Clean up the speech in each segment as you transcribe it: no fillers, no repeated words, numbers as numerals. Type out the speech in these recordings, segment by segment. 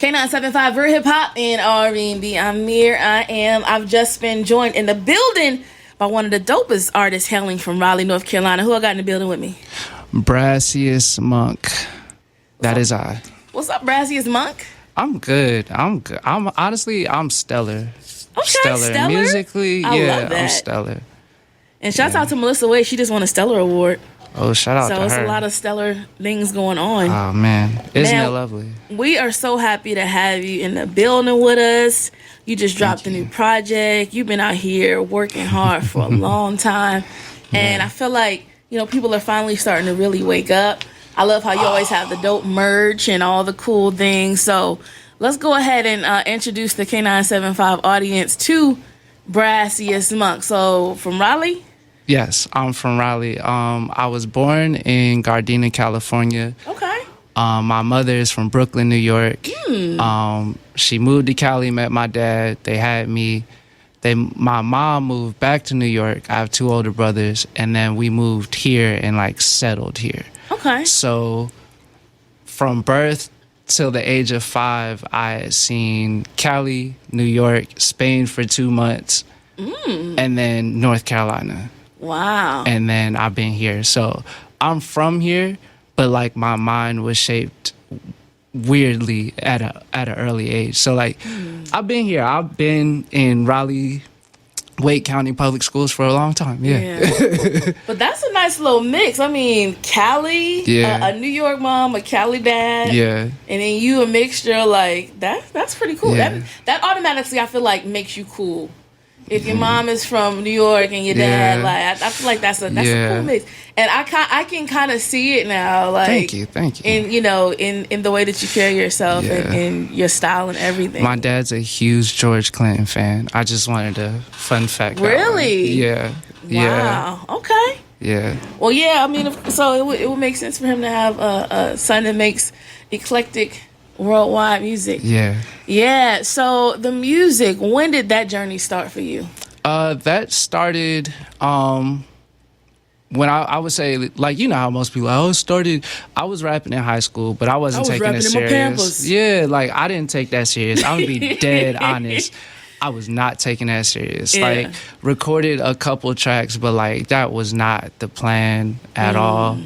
K97.5, real hip hop and R&B. I'm Mir.I.am. I've just been joined in the building by one of the dopest artists hailing from Raleigh, North Carolina. Who I got in the building with me? BrassiousMonk. That is I. What's up, BrassiousMonk? I'm good. I'm honestly, I'm stellar. Okay, stellar. Musically, I yeah, love that. I'm stellar. And shouts out to Melissa Wade. She just won a Stellar Award. Oh, shout out to her. So it's a lot of stellar things going on. Oh, man. Isn't it lovely? We are so happy to have you in the building with us. You just dropped a new project. You've been out here working hard for a long time. And I feel like, you know, people are finally starting to really wake up. I love how you always have the dope merch and all the cool things. So let's go ahead and introduce the K97.5 audience to BrassiousMonk. So from Raleigh? Yes, I'm from Raleigh. I was born in Gardena, California. Okay. My mother is from Brooklyn, New York. She moved to Cali, met my dad. They had me. My mom moved back to New York. I have two older brothers, and then we moved here and like settled here. Okay. So from birth till the age of 5, I had seen Cali, New York, Spain for 2 months, and then North Carolina. Wow. And then I've been here. So I'm from here, but like my mind was shaped weirdly at an early age. So like I've been here. I've been in Raleigh, Wake County Public Schools for a long time. Yeah. But that's a nice little mix. I mean, Cali, a New York mom, a Cali dad. Yeah. And then you a mixture, like that's pretty cool. Yeah. That automatically I feel like makes you cool. If your mom is from New York and your dad, like I feel like that's a cool mix, and I can kind of see it now. Like thank you. And you know, in the way that you carry yourself and your style and everything. My dad's a huge George Clinton fan. I just wanted a fun fact. Really? Yeah. Wow. Yeah. Okay. Yeah. Well, yeah. I mean, so it would make sense for him to have a son that makes eclectic worldwide music. Yeah. So the music, when did that journey start for you? That started when I would say, like, you know how most people, I was rapping in high school, but I wasn't taking it serious. Yeah, like I didn't take that serious. I'm gonna be dead honest. I was not taking that serious. Like recorded a couple tracks, but like that was not the plan at all.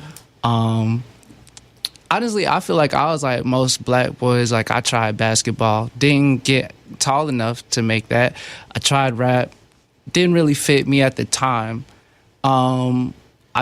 Honestly, I feel like I was like most black boys. Like I tried basketball, didn't get tall enough to make that. I tried rap, didn't really fit me at the time. I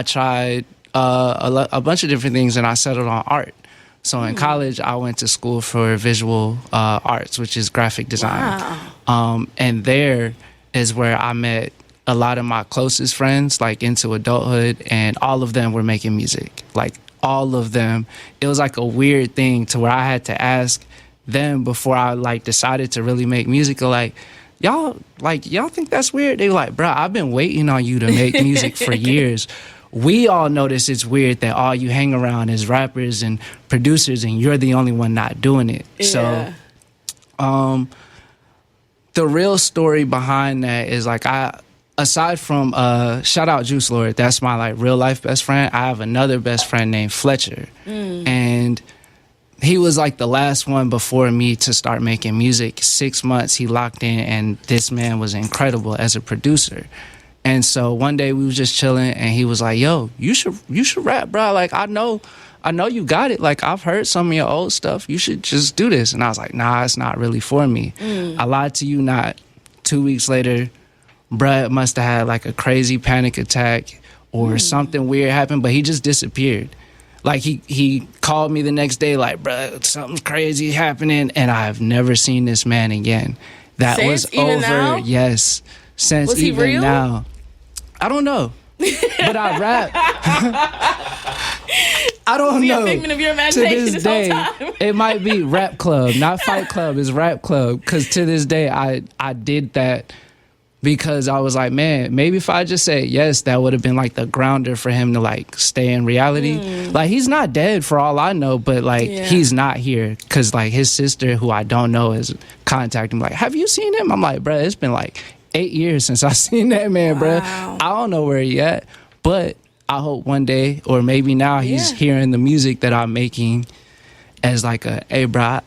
tried a bunch of different things, and I settled on art. So in college, I went to school for visual arts, which is graphic design. Wow. And there is where I met a lot of my closest friends, like into adulthood, and all of them were making music. Like all of them. It was like a weird thing to where I had to ask them before I like decided to really make music. Like, y'all think that's weird? They were like, bro, I've been waiting on you to make music for years. We all notice it's weird that all you hang around is rappers and producers and you're the only one not doing it. Yeah. So the real story behind that is like aside from shout out Juice Lord, that's my like real life best friend. I have another best friend named Fletcher, and he was like the last one before me to start making music. 6 months he locked in, and this man was incredible as a producer. And so one day we was just chilling, and he was like, "Yo, you should rap, bro. Like I know you got it. Like I've heard some of your old stuff. You should just do this." And I was like, "Nah, it's not really for me." I lied to you not. 2 weeks later, Brad must have had like a crazy panic attack or something weird happened, but he just disappeared. Like he called me the next day like, bruh, something's crazy happening, and I've never seen this man again. That Since was even over. Now? Yes. Since was he even real? now. I don't know. But I rap. I don't know. A figment of your imagination to this day, it might be Rap Club, not Fight Club. It's Rap Club. Because to this day, I did that because I was like, man, maybe if I just say yes, that would have been like the grounder for him to like stay in reality. Like he's not dead for all I know, but like he's not here because like his sister, who I don't know, is contacting me like, have you seen him? I'm like, bro, it's been like 8 years since I seen that man, bro. I don't know where he at, but I hope one day, or maybe now, he's hearing the music that I'm making as like a, hey, bro,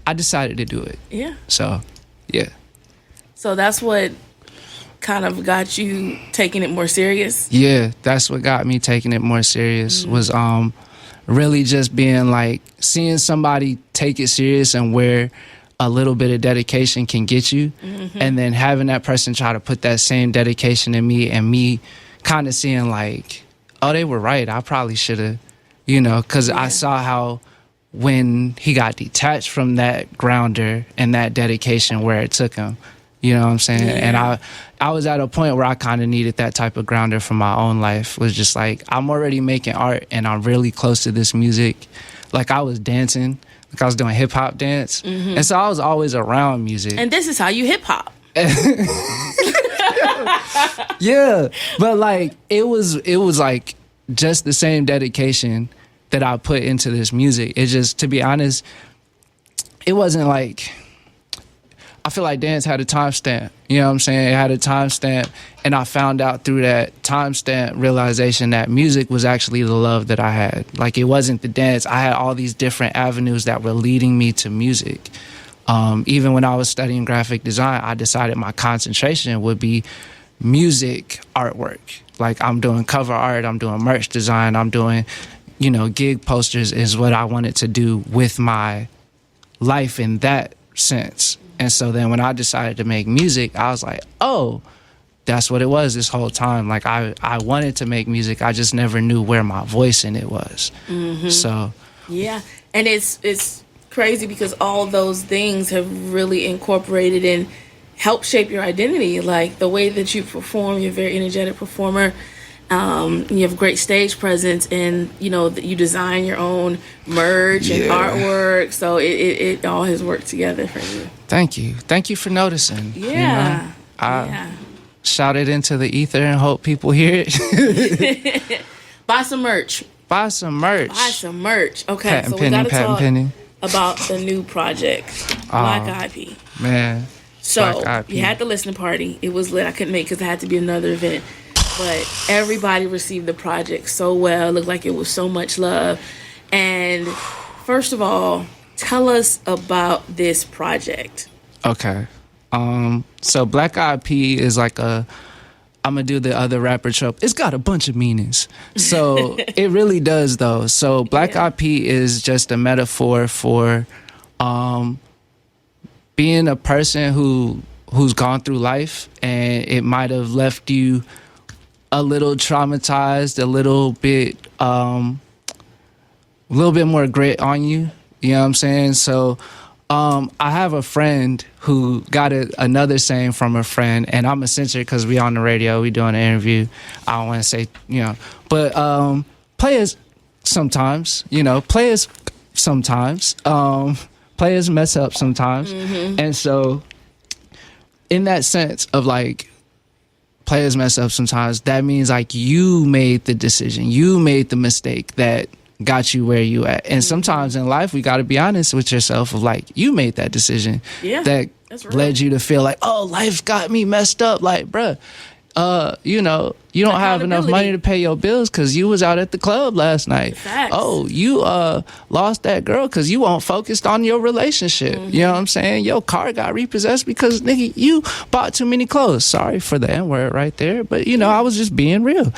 I decided to do it. Yeah. So, yeah. So that's what kind of got you taking it more serious? Yeah, that's what got me taking it more serious was really just being like seeing somebody take it serious and where a little bit of dedication can get you, and then having that person try to put that same dedication in me, and me kind of seeing like, oh, they were right. I probably should have, because I saw how when he got detached from that grounder and that dedication where it took him, you know what I'm saying? Yeah. And I was at a point where I kind of needed that type of grounder for my own life. Was just like, I'm already making art and I'm really close to this music. Like I was dancing, like I was doing hip hop dance. And so I was always around music. And this is how you hip hop. Yeah. But like, it was like just the same dedication that I put into this music. It just, to be honest, it wasn't like, I feel like dance had a timestamp. You know what I'm saying? It had a timestamp, and I found out through that timestamp realization that music was actually the love that I had. Like, it wasn't the dance. I had all these different avenues that were leading me to music. Even when I was studying graphic design, I decided my concentration would be music artwork. Like, I'm doing cover art, I'm doing merch design, I'm doing, gig posters is what I wanted to do with my life in that sense. And so then when I decided to make music, I was like, oh, that's what it was this whole time. Like I wanted to make music. I just never knew where my voice in it was. So. Yeah. And it's crazy because all those things have really incorporated and helped shape your identity. Like the way that you perform, you're a very energetic performer. You have great stage presence, and you design your own merch and artwork. So it all has worked together for you. Thank you for noticing. Yeah. I shout it into the ether and hope people hear it. Buy some merch. Buy some merch. Okay, patent so we got to talk pending. about the new project, blackeyedP. Man. So you had the listening party. It was lit. I couldn't make it because it had to be another event. But everybody received the project so well. It looked like it was so much love. And first of all, tell us about this project. Okay. So blackeyedP is like I'm gonna do the other rapper trope. It's got a bunch of meanings. So it really does though. So blackeyedP is just a metaphor for being a person who's gone through life, and it might have left you a little traumatized, a little bit more grit on you. You know what I'm saying? So I have a friend who got another saying from a friend, and I'm a censor because we on the radio, we doing an interview. I don't want to say, but players sometimes, players mess up sometimes. And so in that sense of like, players mess up sometimes, that means like you made the decision, you made the mistake that got you where you at. And sometimes in life we got to be honest with yourself of like, you made that decision that led you to feel like, oh, life got me messed up. Like, bruh, you don't have enough money to pay your bills because you was out at the club last night. Facts. Oh, you lost that girl because you weren't focused on your relationship. You know what I'm saying? Your car got repossessed because, nigga, you bought too many clothes. Sorry for the N-word right there, but, I was just being real.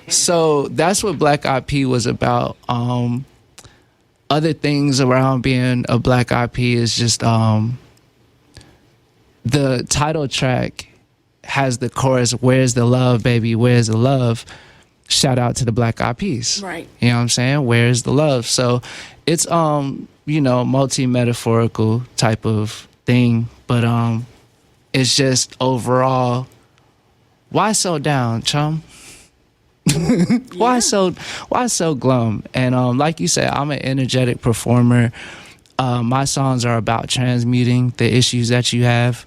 So that's what blackeyedP was about. Other things around being a blackeyedP is just the title track has the chorus, "Where's the love, baby? Where's the love?" Shout out to the Black Eyed Peas. Right. You know what I'm saying? Where's the love? So it's multi-metaphorical type of thing, but it's just overall, why so down, chum? Why so glum? And like you said, I'm an energetic performer. My songs are about transmuting the issues that you have.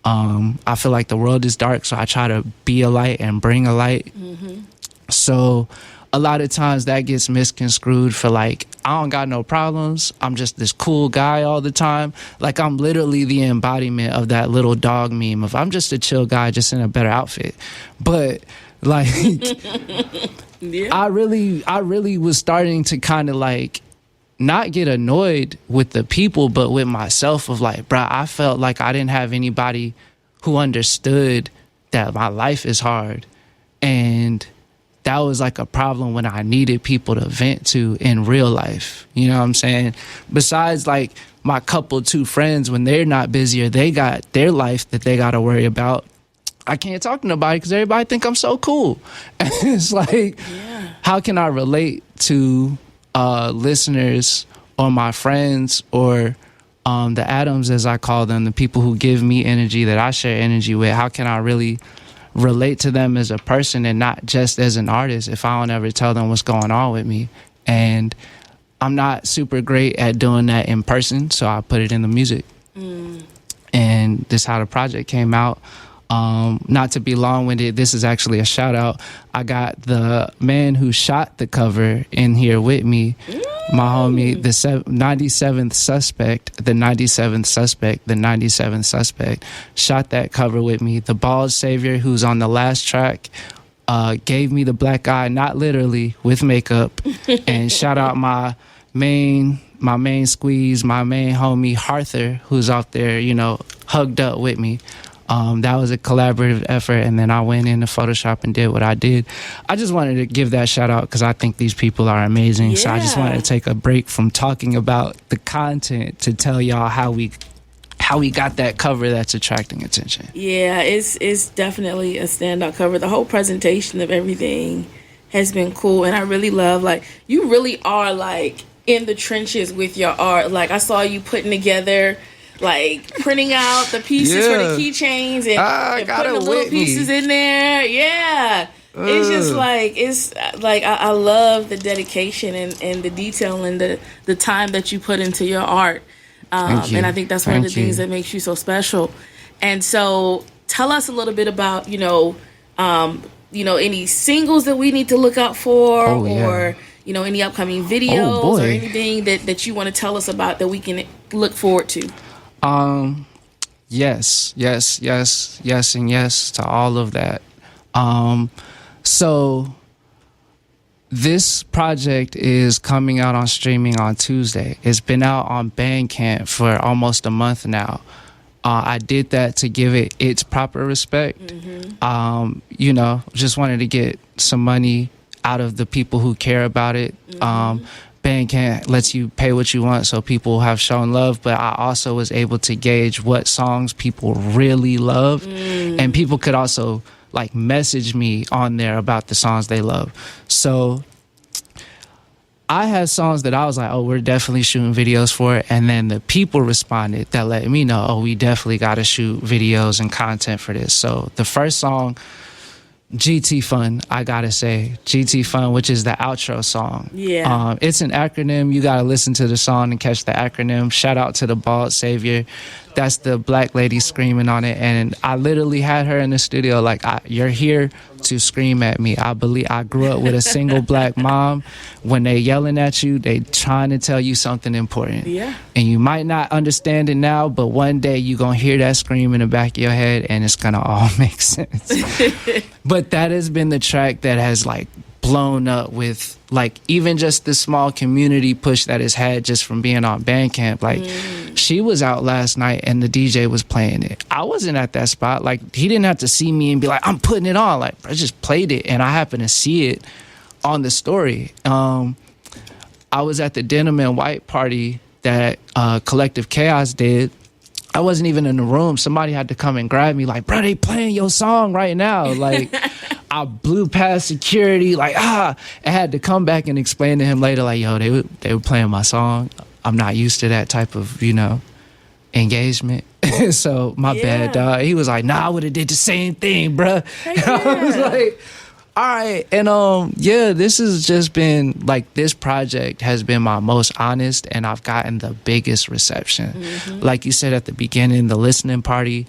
I feel like the world is dark, so I try to be a light and bring a light. So a lot of times that gets misconstrued for like, I don't got no problems, I'm just this cool guy all the time. Like, I'm literally the embodiment of that little dog meme of I'm just a chill guy just in a better outfit. But like I really was starting to kind of like not get annoyed with the people, but with myself of like, bruh, I felt like I didn't have anybody who understood that my life is hard. And that was like a problem when I needed people to vent to in real life. You know what I'm saying? Besides like my couple, 2 friends, when they're not busy or they got their life that they got to worry about, I can't talk to nobody because everybody think I'm so cool. And it's like, how can I relate to listeners or my friends or the atoms, as I call them, the people who give me energy that I share energy with? How can I really relate to them as a person and not just as an artist if I don't ever tell them what's going on with me? And I'm not super great at doing that in person, so I put it in the music. And this is how the project came out. Not to be long-winded, this is actually a shout out. I got the man who shot the cover in here with me, my homie, the 97th suspect, the 97th suspect, the 97th suspect, shot that cover with me. The bald savior who's on the last track gave me the black eye, not literally, with makeup. And shout out my main squeeze, my main homie, Arthur, who's out there, you know, hugged up with me. That was a collaborative effort, and then I went into Photoshop and did what I did. I just wanted to give that shout out because I think these people are amazing. Yeah. So I just wanted to take a break from talking about the content to tell y'all how we got that cover that's attracting attention. Yeah, it's definitely a standout cover. The whole presentation of everything has been cool, and I really love, like, you really are like in the trenches with your art. Like, I saw you putting together, like, printing out the pieces for the keychains and putting the little pieces in there. Yeah. It's just like, it's like, I love the dedication and the detail and the time that you put into your art. And I think that's one of the things that makes you so special. And so tell us a little bit about, any singles that we need to look out for, or, any upcoming videos or anything that you want to tell us about that we can look forward to. Yes, and yes to all of that. So this project is coming out on streaming on Tuesday. It's been out on Bandcamp for almost a month now. I did that to give it its proper respect. Just wanted to get some money out of the people who care about it. Bandcamp lets you pay what you want, so people have shown love, but I also was able to gauge what songs people really love, and people could also like message me on there about the songs they love. So I had songs that I was like, oh, we're definitely shooting videos for it, and then the people responded that let me know, oh, we definitely got to shoot videos and content for this. So the first song, GT Fun, I gotta say, GT Fun, which is the outro song. Yeah. It's an acronym. You gotta listen to the song and catch the acronym. Shout out to the bald savior. That's the black lady screaming on it. And I literally had her in the studio like, you're here to scream at me. I believe I grew up with a single black mom. When they yelling at you, they trying to tell you something important. Yeah. And you might not understand it now, but one day you gonna hear that scream in the back of your head and it's gonna all make sense. But that has been the track that has like blown up with like even just the small community push that it's had just from being on Bandcamp. Like she was out last night and the DJ was playing it. I wasn't at that spot. Like he didn't have to see me and be like, I'm putting it on. Like I just played it and I happened to see it on the story. I was at the Denim and White party that Collective Chaos did. I wasn't even in the room. Somebody had to come and grab me like, bro, they playing your song right now. Like I blew past security, like, I had to come back and explain to him later, like, yo, they were playing my song. I'm not used to that type of, engagement. So my bad, dog. He was like, nah, I would have did the same thing, bruh. I was like, all right. And this has just been like, this project has been my most honest and I've gotten the biggest reception. Like you said at the beginning, the listening party,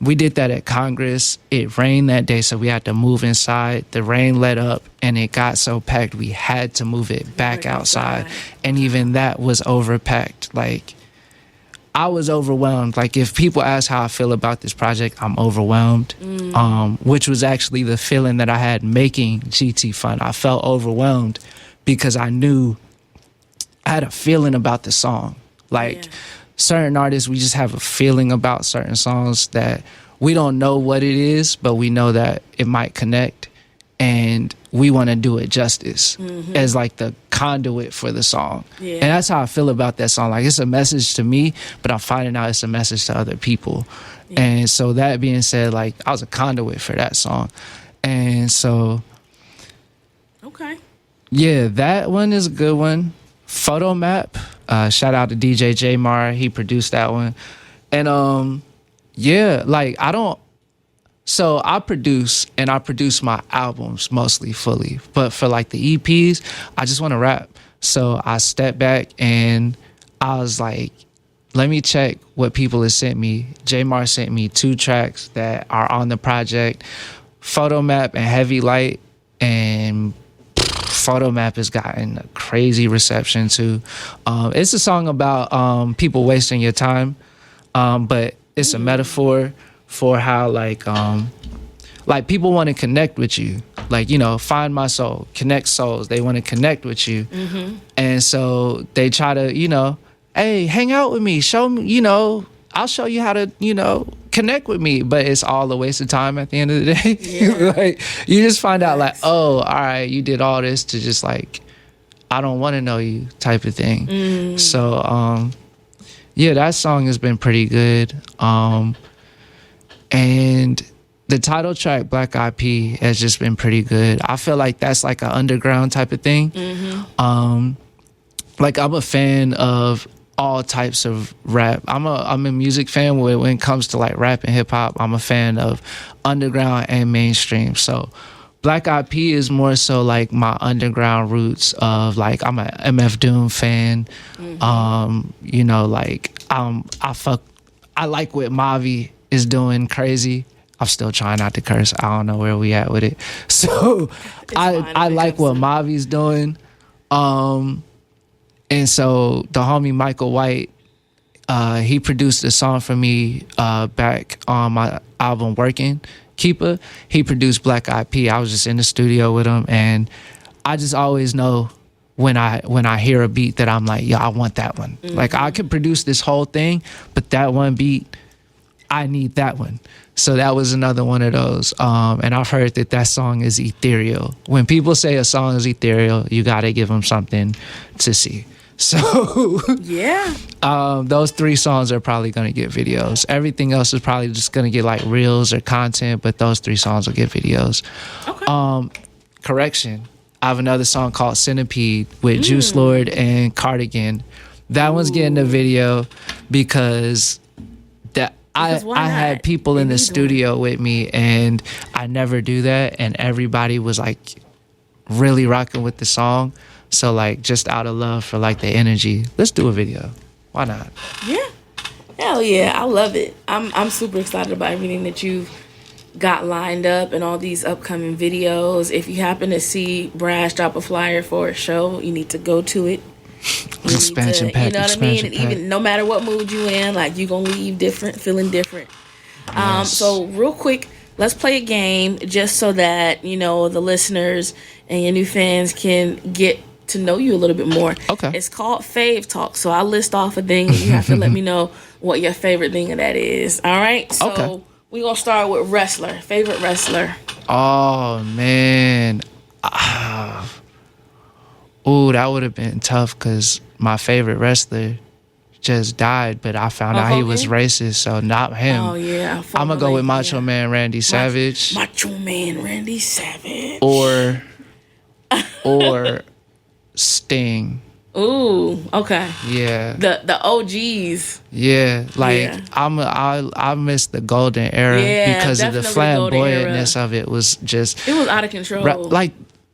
we did that at Congress. It rained that day, so we had to move inside. The rain let up and it got so packed we had to move it back outside. And even that was overpacked. Like I was overwhelmed. Like if people ask how I feel about this project, I'm overwhelmed. Which was actually the feeling that I had making GT Fun. I felt overwhelmed because I knew I had a feeling about the song. Like certain artists, we just have a feeling about certain songs that we don't know what it is, but we know that it might connect, and we want to do it justice as like the conduit for the song. And that's how I feel about that song. Like, it's a message to me, but I'm finding out it's a message to other people. And so that being said, like, I was a conduit for that song. And so yeah, that one is a good one. Photo Map, shout out to DJ J Mar, he produced that one. And yeah, like, so I produce my albums mostly fully, but for like the EPs, I just want to rap. So I stepped back and I was like, let me check what people have sent me. J Mar sent me 2 tracks that are on the project, Photo Map and Heavy Light, and Photo Map has gotten a crazy reception too. It's a song about people wasting your time, but it's a metaphor for how like people want to connect with you. Like, you know, find my soul, connect souls. They want to connect with you. And so they try to, you know, hey, hang out with me. Show me, you know, I'll show you how to, you know, connect with me. But it's all a waste of time at the end of the day. Like, you just find out like, oh, all right, you did all this to just like, I don't want to know you type of thing. So, yeah, that song has been pretty good. And the title track, Black Eyed P, has just been pretty good. I feel like that's like an underground type of thing. Like, I'm a fan of all types of rap. I'm a music fan when it comes to like rap and hip hop. I'm a fan of underground and mainstream. So Black Eyed P is more so like my underground roots of like, I'm a MF Doom fan. You know, like I like what Mavi is doing crazy. I'm still trying not to curse. I don't know where we at with it. So I like what Mavi's doing. And so the homie Michael White, he produced a song for me back on my album Working Keeper. He produced Black Eyed P. I was just in the studio with him, and I just always know when I hear a beat that I'm like, yeah, I want that one. Like, I could produce this whole thing, but that one beat, I need that one. So that was another one of those. And I've heard that song is ethereal. When people say a song is ethereal, you got to give them something to see. So yeah, those 3 songs are probably going to get videos. Everything else is probably just going to get like reels or content, but those 3 songs will get videos. Correction, I have another song called Centipede with Juice Lord and Cardigan. That one's getting a video because I had people in the studio with me, and I never do that, and everybody was like really rocking with the song. So like, just out of love for like the energy, let's do a video. Why not? Yeah, hell yeah, I love it. I'm super excited about everything that you've got lined up and all these upcoming videos. If you happen to see Brash drop a flyer for a show, you need to go to it. Expansion pack. You know what I mean? And even no matter what mood you in, like, you gonna leave different, feeling different. So real quick, let's play a game just so that, you know, the listeners and your new fans can get to know you a little bit more. Okay. It's called Fave Talk. So I'll list off a thing and you have to let me know what your favorite thing of that is. All right? So we're going to start with wrestler. Favorite wrestler. Oh, man. Ooh, that would have been tough because my favorite wrestler just died, but I found out he was racist, so not him. Oh, yeah. I'm going to go with Macho Man Randy Savage. Macho Man Randy Savage. Or Sting. Ooh, okay. Yeah. The OGs. Yeah, like I miss the golden era because of the flamboyantness of it. Was just, it was out of control.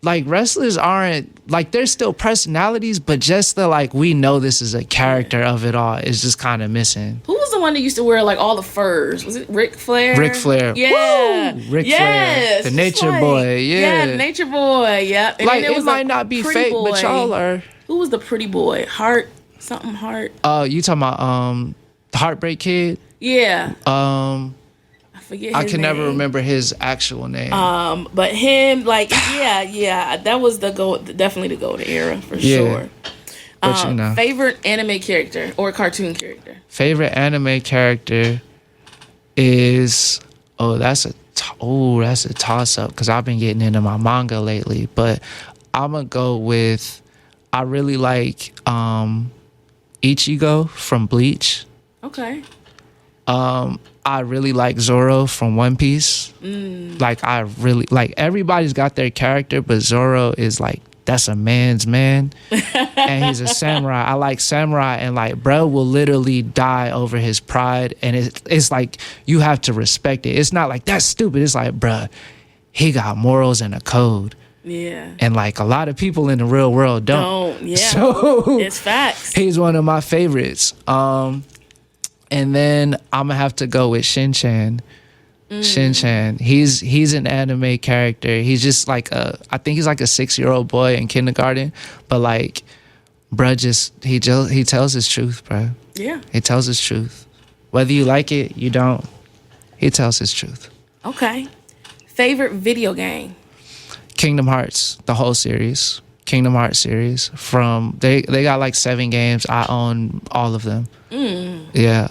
Like wrestlers aren't, like, they're still personalities, but just the, like, we know this is a character of it all is just kind of missing. Who was the one that used to wear like all the furs? Was it Ric Flair? Ric Flair. Yeah. Woo! Ric Flair. The Nature Boy. Yeah. The Nature Boy. Yeah. And like, it might not be fake, but y'all are. Who was the pretty boy? Heart? Something Heart? You talking about the Heartbreak Kid? Yeah. I can never remember his actual name. But him, like, that was definitely the golden era for sure. But you know. Favorite anime character or cartoon character? Favorite anime character is that's a toss up because I've been getting into my manga lately. But I'm gonna go with I really like Ichigo from Bleach. Okay. I really like Zoro from One Piece. Like I really like everybody's got their character, but Zoro is like that's a man's man, and he's a samurai. I like samurai, and like bro will literally die over his pride, and it's like you have to respect it. It's not like that's stupid. It's like bro, he got morals and a code. Yeah. And like a lot of people in the real world don't. Yeah. So it's facts. He's one of my favorites. And then I'm gonna have to go with Shin-chan. Shin-chan. He's an anime character. He's just like I think he's like a 6-year-old boy in kindergarten, but like bruh he tells his truth, bruh. Yeah. He tells his truth. Whether you like it, you don't. He tells his truth. Okay. Favorite video game? Kingdom Hearts, the whole series. Kingdom Hearts series. From they got like 7 games. I own all of them. Yeah.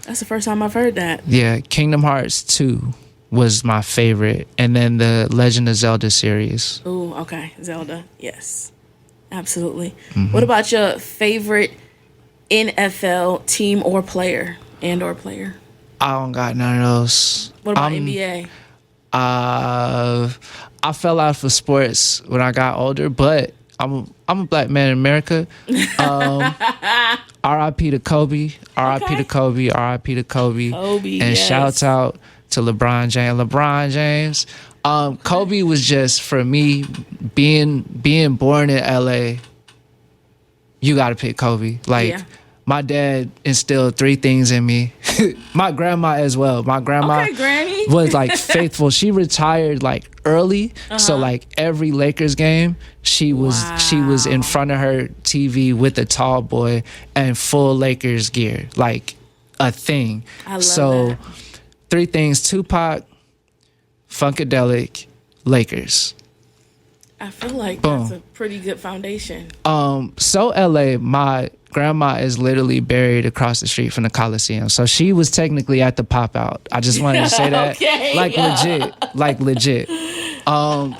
That's the first time I've heard that. Yeah, Kingdom Hearts 2 was my favorite, and then the Legend of Zelda series. Ooh, okay. Zelda. Yes. Absolutely. What about your favorite NFL team or player or player? I don't got none of those. What about NBA? I fell out for sports when I got older, but I'm a black man in America. R.I.P. to Kobe. R.I.P. to Kobe. R.I.P. to Kobe. Kobe, and yes. shouts out to LeBron James. Kobe was just, for me, being born in L.A., you got to pick Kobe. Like, my dad instilled 3 things in me. My grandma as well. My grandma was like faithful. She retired like early, so like every Lakers game, she was in front of her TV with a tall boy and full Lakers gear, like a thing. I love that. 3 things: Tupac, Funkadelic, Lakers. I feel like Boom. That's a pretty good foundation. So LA, my grandma is literally buried across the street from the Coliseum. So she was technically at the pop out. I just wanted to say that. Okay. Like legit.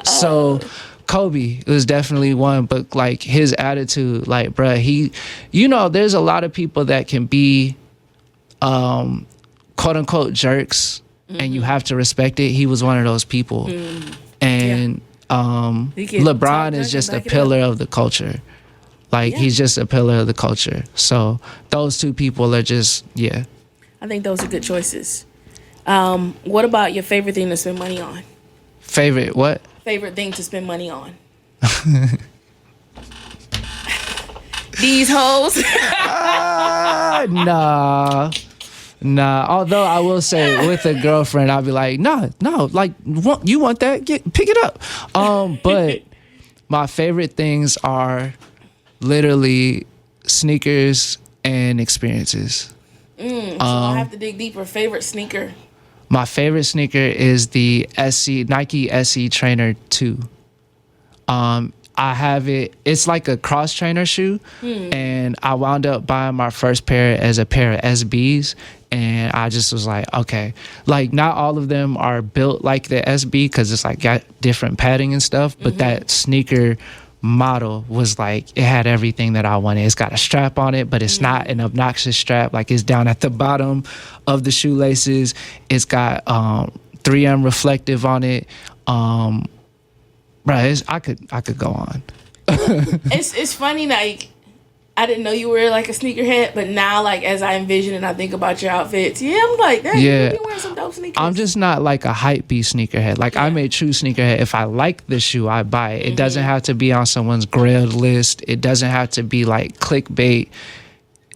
So Kobe was definitely one, but like his attitude, like bruh, he, there's a lot of people that can be quote unquote jerks, and you have to respect it. He was one of those people. And LeBron is just a pillar of the culture. Like, he's just a pillar of the culture. So those 2 people are just, I think those are good choices. What about your favorite thing to spend money on? Favorite what? Favorite thing to spend money on? These hoes? Nah. Although I will say, with a girlfriend, I'll be like, no, like, you want that? Pick it up. But my favorite things are literally sneakers and experiences. So I have to dig deeper. Favorite sneaker? My favorite sneaker is the Nike SE Trainer 2. I have it. It's like a cross trainer shoe, and I wound up buying my first pair as a pair of SBs, and I just was like, okay, like not all of them are built like the SB because it's like got different padding and stuff, but that sneaker model was like, it had everything that I wanted. It's got a strap on it, but it's not an obnoxious strap. Like, it's down at the bottom of the shoelaces. It's got 3M reflective on it. Bruh, I could go on. It's funny, like, I didn't know you were like a sneakerhead, but now, like, as I envision and I think about your outfits, I'm like, you be wearing some dope sneakers. I'm just not like a hype beast sneakerhead. Like, I'm a true sneakerhead. If I like the shoe, I buy it. It doesn't have to be on someone's grailed list. It doesn't have to be like clickbait.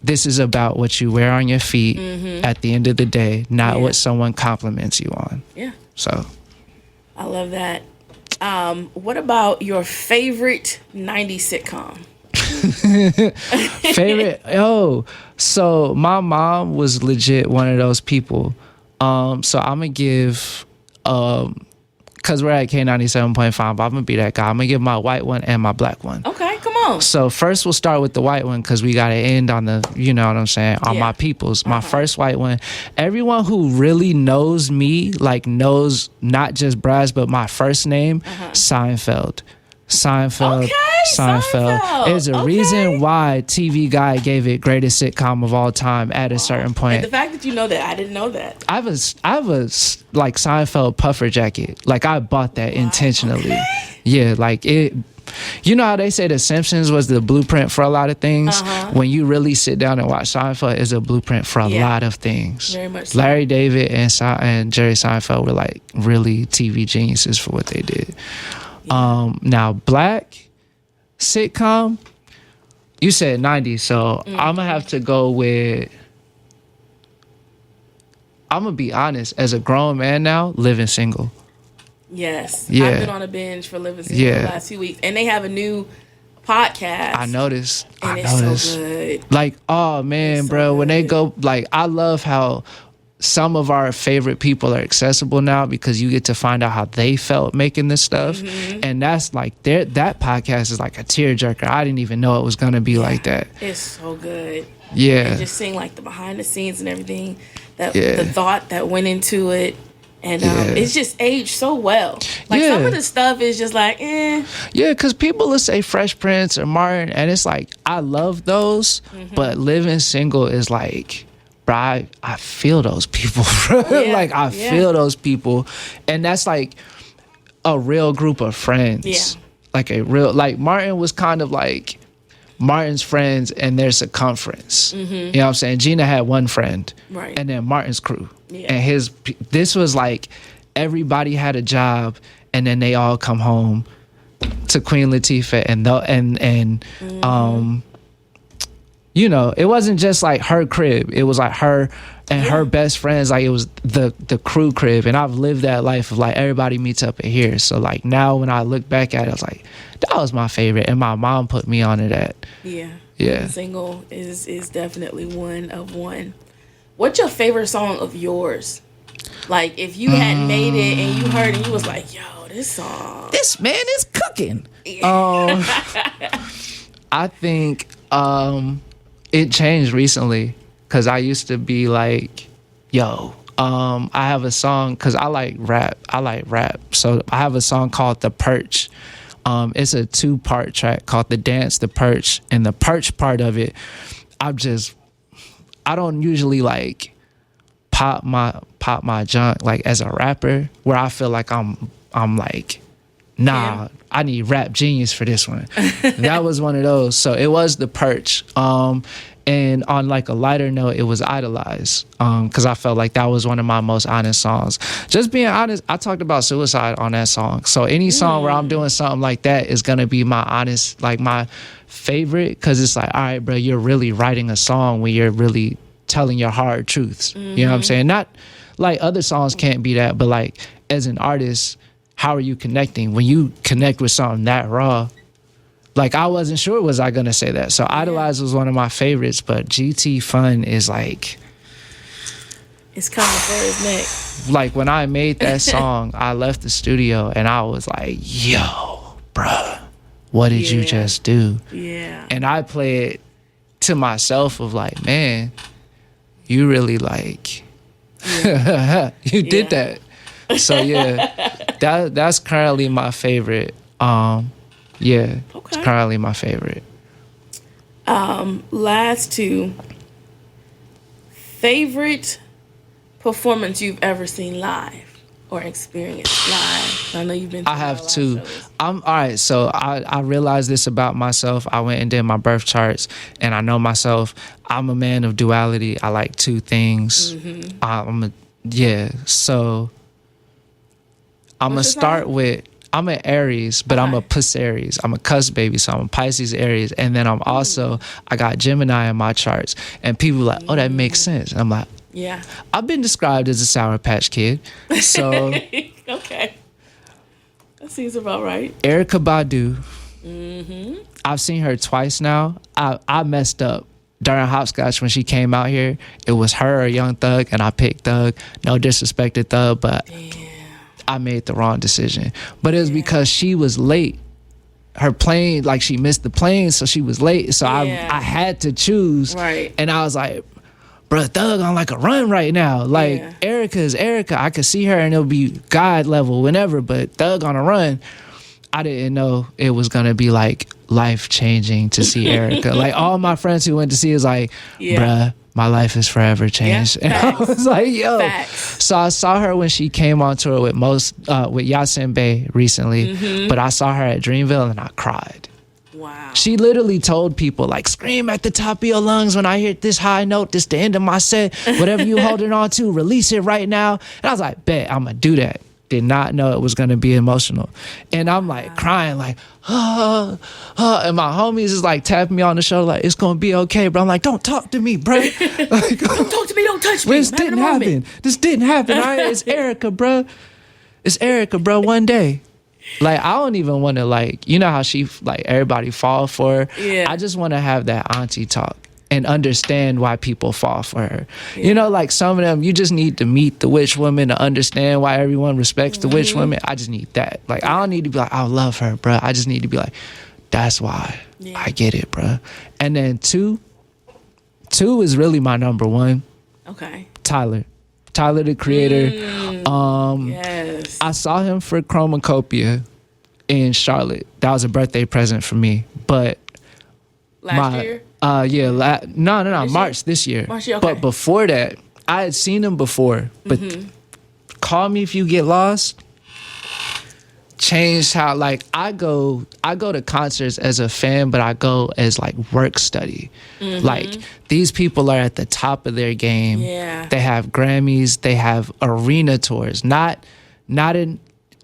This is about what you wear on your feet at the end of the day, not what someone compliments you on. Yeah. So I love that. What about your favorite 90s sitcom? Favorite? So my mom was legit one of those people. So I'm gonna give, cause we're at K97.5, I'm gonna be that guy. I'm gonna give my white one and my black one. Okay, come on. So first we'll start with the white one because we got to end on the, you know what I'm saying, on my peoples. My first white one. Everyone who really knows me, like knows not just Brass, but my first name, Seinfeld. Seinfeld. There's a reason why TV Guide gave it greatest sitcom of all time at a certain point. And the fact that you know that, I didn't know that. I have a like Seinfeld puffer jacket. Like I bought that intentionally. Yeah, like it. You know how they say The Simpsons was the blueprint for a lot of things? When you really sit down and watch Seinfeld, it's a blueprint for a lot of things. Very much so. Larry David and Jerry Seinfeld were like really TV geniuses for what they did. Now black sitcom, you said 90s, so I'm gonna have to go with, I'm gonna be honest, as a grown man now, Living Single. Yes. Yeah. I've been on a binge for Living Single the last 2 weeks. And they have a new podcast. I noticed. And it's so good. Like, oh man, bro, when they go, like, I love how some of our favorite people are accessible now because you get to find out how they felt making this stuff. And that's like, that podcast is like a tearjerker. I didn't even know it was going to be like that. It's so good. Yeah. And just seeing like the behind the scenes and everything, that the thought that went into it. And it's just aged so well. Like some of the stuff is just like, eh. Yeah, because people will say Fresh Prince or Martin, and it's like, I love those, but Living Single is like, bro, I feel those people. Like, I feel those people. And that's like a real group of friends. Yeah. Like a real, like Martin was kind of like Martin's friends and their circumference. You know what I'm saying? Gina had one friend. Right. And then Martin's crew. Yeah. And this was like everybody had a job and then they all come home to Queen Latifah and you know, it wasn't just like her crib. It was like her and her best friends. Like it was the crew crib. And I've lived that life of like everybody meets up at here. So like now when I look back at it, I was like, that was my favorite. And my mom put me onto that. Yeah. Yeah. Single is definitely one of one. What's your favorite song of yours? Like if you hadn't made it and you heard it and you was like, yo, this song. This man is cooking. I think it changed recently because I used to be like, yo, I have a song because I like rap. So I have a song called The Perch. It's a 2-part track called The Dance, The Perch. And the perch part of it, I don't usually like pop my junk like as a rapper where I feel like I'm like, nah, I need rap genius for this one. That was one of those. So it was The Perch. And on like a lighter note, it was Idolize. Because I felt like that was one of my most honest songs. Just being honest, I talked about suicide on that song. So any song where I'm doing something like that is going to be my honest, like my favorite. Because it's like, all right, bro, you're really writing a song when you're really telling your hard truths. You know what I'm saying? Not like other songs can't be that, but like as an artist, how are you connecting? When you connect with something that raw, like I wasn't sure was I gonna say that. So Idolize was one of my favorites, but GT Fun is like, it's coming for his neck. Like when I made that song, I left the studio and I was like, yo, bruh, what did you just do? Yeah. And I play it to myself of like, man, you really like you did that. So that's currently my favorite. It's currently my favorite. Last two. Favorite performance you've ever seen live or experienced live? I know you've been to I have two. All right, so I realized this about myself. I went and did my birth charts, and I know myself. I'm a man of duality. I like two things. So I'm going to start with, I'm an Aries, but I'm a Puss Aries. I'm a cusp baby, so I'm a Pisces Aries. And then I'm also, I got Gemini in my charts. And people are like, oh, that makes sense. And I'm like, yeah. I've been described as a Sour Patch Kid. So. Okay. That seems about right. Erykah Badu. I've seen her twice now. I messed up. During Hopscotch when she came out here, it was her or Young Thug, and I picked Thug. No disrespect to Thug, but I made the wrong decision. But it was because she was late. her plane, like she missed the plane, so she was late. So Yeah. I had to choose. Right. And I was like, bruh, Thug on like a run right now. Like Yeah. Erica is Erica. I could see her and it'll be God level whenever, but Thug on a run. I didn't know it was gonna be like life changing to see Erica. Like all my friends who went to see is like, bruh, my life is forever changed. Yeah, and I was like, yo. Facts. So I saw her when she came on tour with with Yasin Bey recently, but I saw her at Dreamville and I cried. Wow. She literally told people like, scream at the top of your lungs when I hear this high note, this the end of my set, whatever you holding on to, release it right now. And I was like, bet, I'm gonna do that. Did not know it was gonna be emotional. And I'm like crying like, and my homies is like tapping me on the shoulder like, it's gonna be okay, bro. I'm like, don't talk to me, bro. Like, Don't talk to me, don't touch me. this didn't happen. This didn't happen. It's Erica, bro. It's Erica, bro. One day. Like, I don't even want to, like, you know how she, like, everybody fall for her? Yeah. I just want to have that auntie talk and understand why people fall for her. Yeah. You know, like, some of them, you just need to meet the witch woman to understand why everyone respects the witch woman. I just need that. Like, I don't need to be like, I love her, bro. I just need to be like, that's why. Yeah. I get it, bro. And then two is really my number one. Okay. Tyler, the Creator. Yes. I saw him for Chromacopia in Charlotte. That was a birthday present for me. But last year? No, March this year. March, okay. But before that, I had seen him before. But Call Me If You Get Lost changed how, like, I go to concerts as a fan, but I go as like work study. Like, these people are at the top of their game. Yeah. They have Grammys, they have arena tours, not a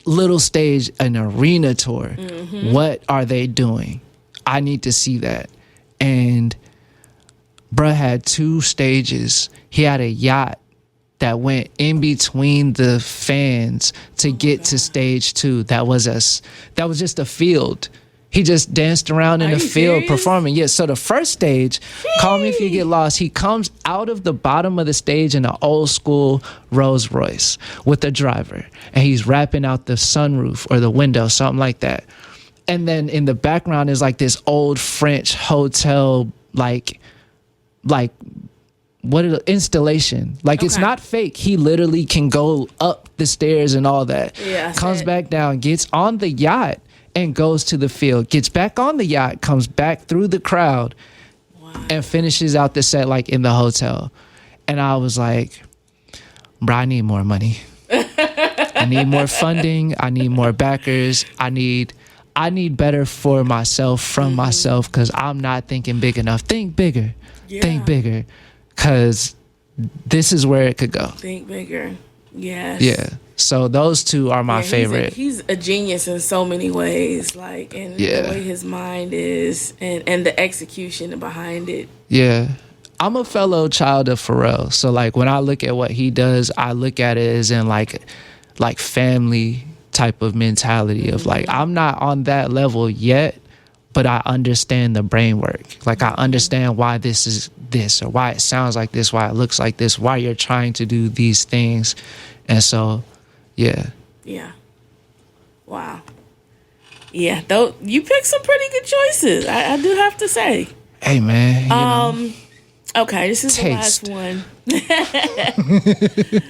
little stage, an arena tour. What are they doing? I need to see that. And bruh had 2 stages. He had a yacht that went in between the fans to get to stage 2. That was just a field. He just danced around in the field performing. Yeah, so the first stage, Call Me If You Get Lost, he comes out of the bottom of the stage in an old school Rolls Royce with the driver. And he's rapping out the sunroof or the window, something like that. And then in the background is like this old French hotel, like what is installation? Like, it's not fake. He literally can go up the stairs and all that. Yeah, comes back down, gets on the yacht and goes to the field. Gets back on the yacht, comes back through the crowd, and finishes out the set like in the hotel. And I was like, bro, I need more money. I need more funding. I need more backers. I need better for myself, from myself, because I'm not thinking big enough. Think bigger. Yeah. Think bigger. Because this is where it could go. Think bigger. Yes. Yeah. So those 2 are my favorite. He's a genius in so many ways, like, and the way his mind is and the execution behind it. Yeah. I'm a fellow child of Pharrell. So, like, when I look at what he does, I look at it as in like family type of mentality of like, I'm not on that level yet, but I understand the brain work. Like, I understand why this is this, or why it sounds like this, why it looks like this, why you're trying to do these things. And so, yeah. Yeah. Wow. Yeah, though you picked some pretty good choices. I do have to say. Hey, man. You know, okay, this is taste. The last one.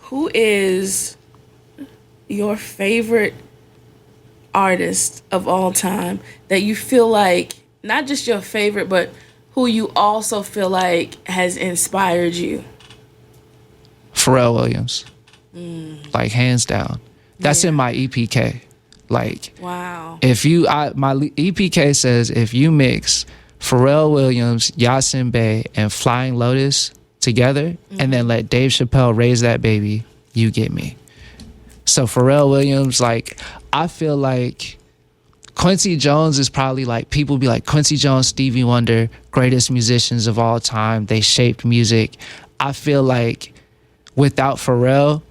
Who is your favorite artist of all time that you feel like, not just your favorite, but who you also feel like has inspired you? Pharrell Williams. Like, hands down. That's in my EPK. Like, wow. If you, my EPK says if you mix Pharrell Williams, Yasin Bey, and Flying Lotus together, and then let Dave Chappelle raise that baby, you get me. So Pharrell Williams, like, I feel like Quincy Jones is probably like, people be like, Quincy Jones, Stevie Wonder, greatest musicians of all time. They shaped music. I feel like without Pharrell,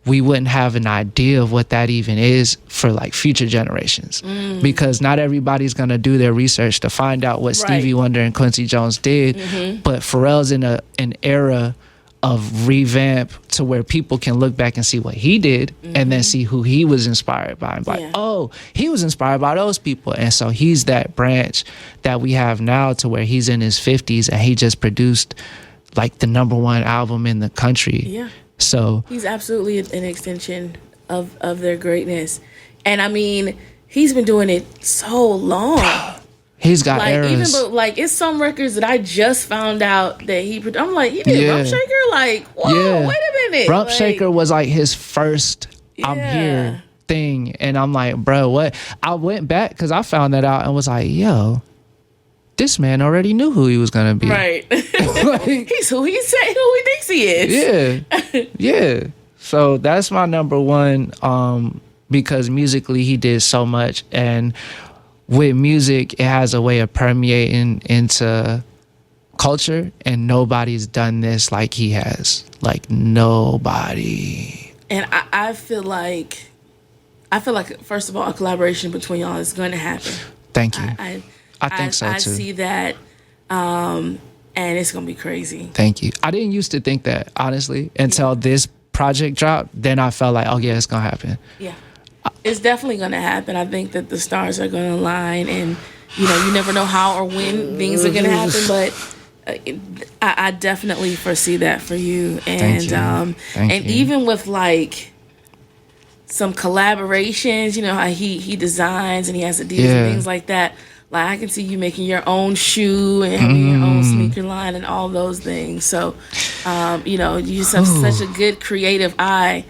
we wouldn't have an idea of what that even is for like future generations, because not everybody's going to do their research to find out what Stevie Wonder and Quincy Jones did. But Pharrell's in an era of revamp to where people can look back and see what he did and then see who he was inspired by and be like, oh, he was inspired by those people. And so he's that branch that we have now to where he's in his 50s and he just produced like the #1 album in the country. Yeah. So he's absolutely an extension of their greatness. And I mean, he's been doing it so long. He's got like eras. even but like it's some records that I just found out that I'm like, he did Rump Shaker? Like, whoa, wait a minute. Rump like, Shaker was like his first I'm here thing. And I'm like, bro, what? I went back because I found that out and was like, yo, this man already knew who he was gonna be. Right. Like, he's who he thinks he is. Yeah. Yeah. So that's my #1, because musically he did so much, and with music it has a way of permeating into culture, and nobody's done this like he has. Like nobody. And I feel like first of all, a collaboration between y'all is going to happen. Thank you. I think so too. I see that, and it's gonna be crazy. Thank you. I didn't used to think that, honestly, until this project dropped. Then I felt like, oh yeah, it's gonna happen. Yeah, it's definitely gonna happen. I think that the stars are gonna align, and you never know how or when things are gonna happen, but I definitely foresee that for you. And Thank you. Even with like some collaborations, how he designs and he has ideas and things like that. Like I can see you making your own shoe and having your own sneaker line and all those things. So, you just have such a good creative eye.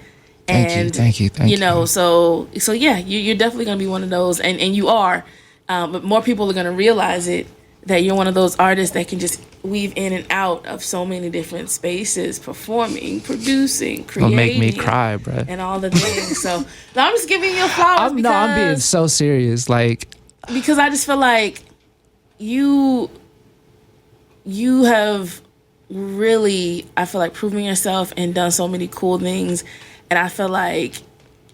And Thank you. So yeah, you're definitely gonna be one of those, and you are. But more people are gonna realize it, that you're one of those artists that can just weave in and out of so many different spaces, performing, producing, creating. Don't make me cry, bro. And all the things. So I'm just giving you flowers. I'm being so serious. Like, because I just feel like you have really, I feel like, proven yourself and done so many cool things, and I feel like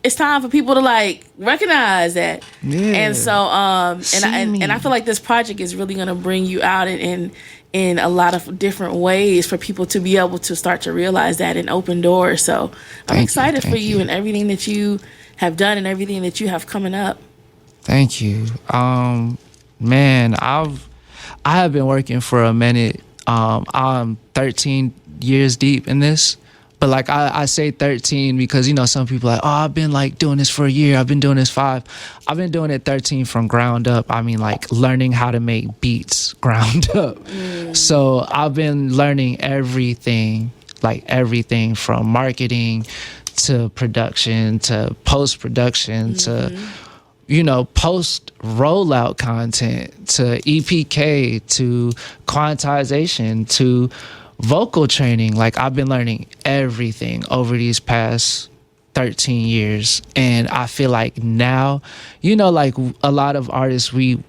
it's time for people to like recognize that. Yeah. And so and I feel like this project is really gonna bring you out in a lot of different ways for people to be able to start to realize that and open doors. So I'm excited for you and everything that you have done and everything that you have coming up. Thank you. Man, I have been working for a minute. I'm 13 years deep in this. But like I say 13 because, some people are like, oh, I've been like doing this for a year. I've been doing this 5. I've been doing it 13 from ground up. I mean, like learning how to make beats ground up. So I've been learning everything from marketing to production to post-production to post rollout content to EPK to quantization to vocal training. Like I've been learning everything over these past 13 years. And I feel like now, like a lot of artists, we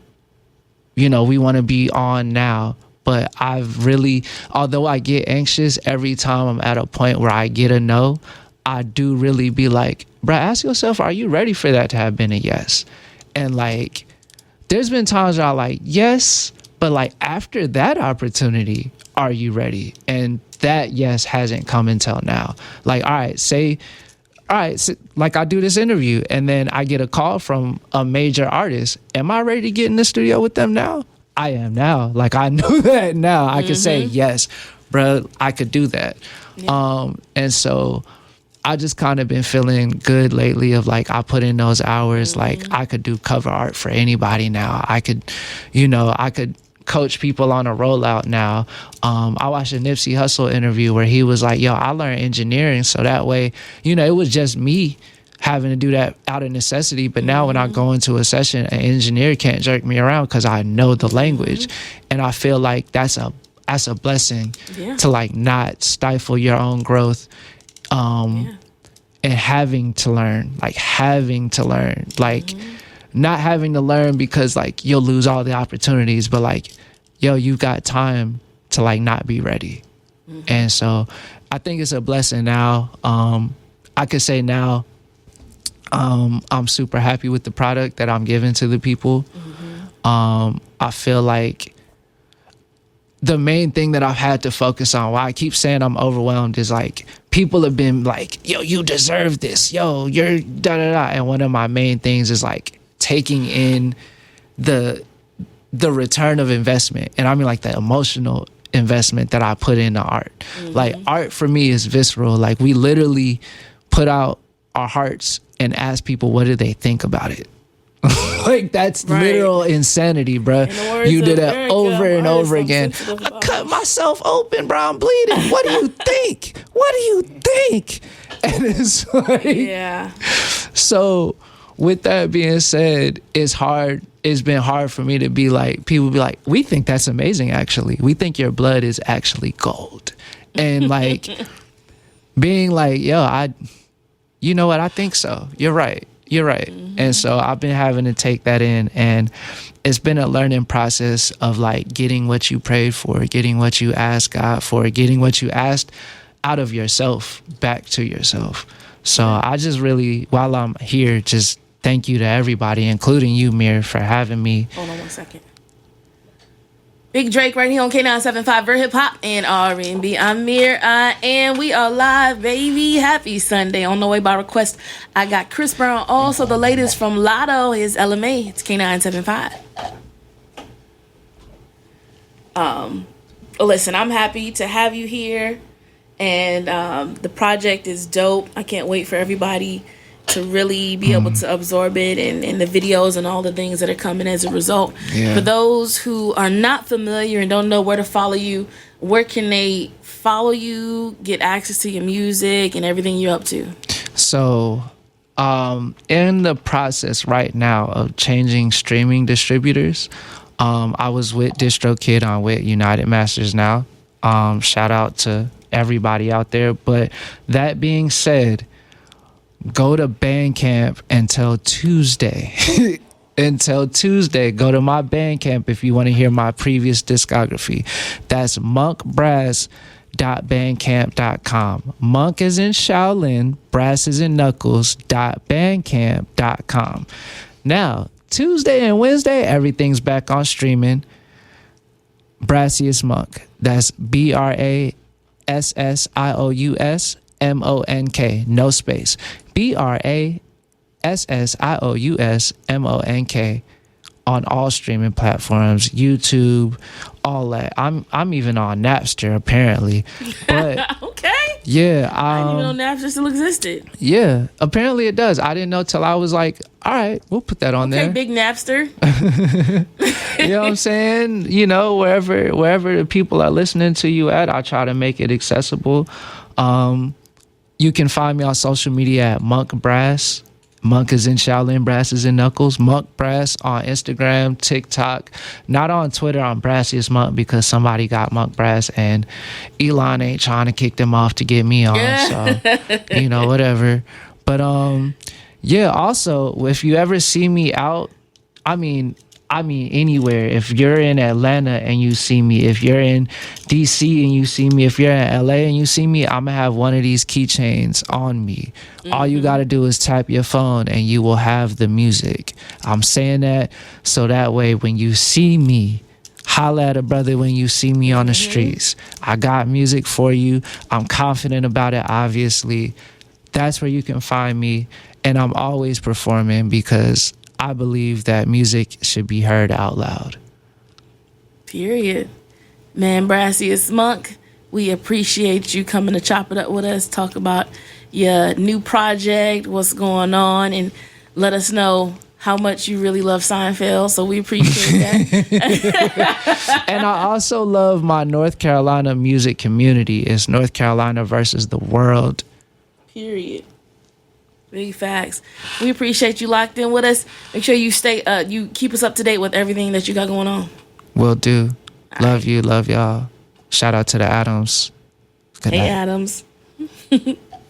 want to be on now. But I've really, although I get anxious every time I'm at a point where I get a no, I do really be like, bruh, ask yourself, are you ready for that to have been a yes? And like, there's been times where I'm like, yes, but like after that opportunity, are you ready? And that yes hasn't come until now. Like, all right, so, like I do this interview and then I get a call from a major artist. Am I ready to get in the studio with them now? I am now. Like I know that now. I can say, yes, bro, I could do that. Yeah. And so I just kind of been feeling good lately of like, I put in those hours, like I could do cover art for anybody now. I could coach people on a rollout now. I watched a Nipsey Hussle interview where he was like, yo, I learned engineering. So that way, it was just me having to do that out of necessity. But now when I go into a session, an engineer can't jerk me around because I know the language. And I feel like that's a blessing to like not stifle your own growth. And having to learn, like not having to learn because like you'll lose all the opportunities, but like, yo, you got time to like not be ready. And so I think it's a blessing now. I could say now, I'm super happy with the product that I'm giving to the people. I feel like the main thing that I've had to focus on, why I keep saying I'm overwhelmed, is like people have been like, yo, you deserve this. Yo, you're da da da. And one of my main things is like taking in the return of investment. And I mean like the emotional investment that I put into art. Like art for me is visceral. Like we literally put out our hearts and ask people what do they think about it. Like that's literal insanity, bro. You did that over and over again. I cut myself open, bro. I'm bleeding. What do you think? What do you think? And it's like, Yeah. So with that being said, it's hard. It's been hard for me to be like, people be like, we think that's amazing, actually. We think your blood is actually gold. And like being like, yo, you know what? I think so. You're right. You're right. And so I've been having to take that in, and it's been a learning process of like getting what you prayed for, getting what you asked God for, getting what you asked out of yourself back to yourself. So I just really, while I'm here, just thank you to everybody, including you, Mir, for having me. Hold on one second. Big Drake right here on K97.5, Ver Hip Hop and R&B. I'm Mir.I.am. We are live, baby. Happy Sunday. On the way by request, I got Chris Brown. Also, the latest from Lotto is LMA. It's K97.5. Listen, I'm happy to have you here. And the project is dope. I can't wait for everybody to really be able to absorb it, and the videos and all the things that are coming as a result. Yeah. For those who are not familiar and don't know where to follow you, where can they follow you, get access to your music and everything you're up to? So in the process right now of changing streaming distributors, I was with DistroKid on with United Masters now. Shout out to everybody out there. But that being said, go to Bandcamp until Tuesday. Until Tuesday, go to my Bandcamp if you want to hear my previous discography. That's monkbrass.bandcamp.com. Monk is in Shaolin, brass is in knuckles, .bandcamp.com. Now, Tuesday and Wednesday, everything's back on streaming. BrassiousMonk. That's BrassiousMonk. No space. BrassiousMonk on all streaming platforms, YouTube, all that. I'm even on Napster apparently. But Okay. yeah, I didn't even know Napster still existed. yeah, apparently it does. I didn't know till I was like, all right, we'll put that on Okay, there. big Napster. You know what I'm saying? You know, wherever the people are listening to you at, I try to make it accessible. You can find me on social media at Monk Brass. Monk is in Shaolin, Brass is in Knuckles. Monk Brass on Instagram, TikTok. Not on Twitter, on BrassiousMonk, because somebody got Monk Brass and Elon ain't trying to kick them off to get me on. So, you know, whatever. But yeah, also, if you ever see me out, I mean anywhere. If you're in Atlanta and you see me, if you're in DC and you see me, if you're in LA and you see me, I'm gonna have one of these keychains on me. All you gotta do is tap your phone and you will have the music. I'm saying that so that way when you see me, holla at a brother when you see me on the streets. I got music for you. I'm confident about it, obviously. That's where you can find me. And I'm always performing because I believe that music should be heard out loud. Period. Man, BrassiousMonk, we appreciate you coming to chop it up with us, talk about your new project, what's going on, and let us know how much you really love Seinfeld. So we appreciate that. And I also love my North Carolina music community. It's North Carolina versus the world. Period. Big facts. We appreciate you locked in with us. Make sure you you keep us up to date with everything that you got going on. Will do. Love you. Love y'all. Shout out to the Adams. Good night. Hey, Adams.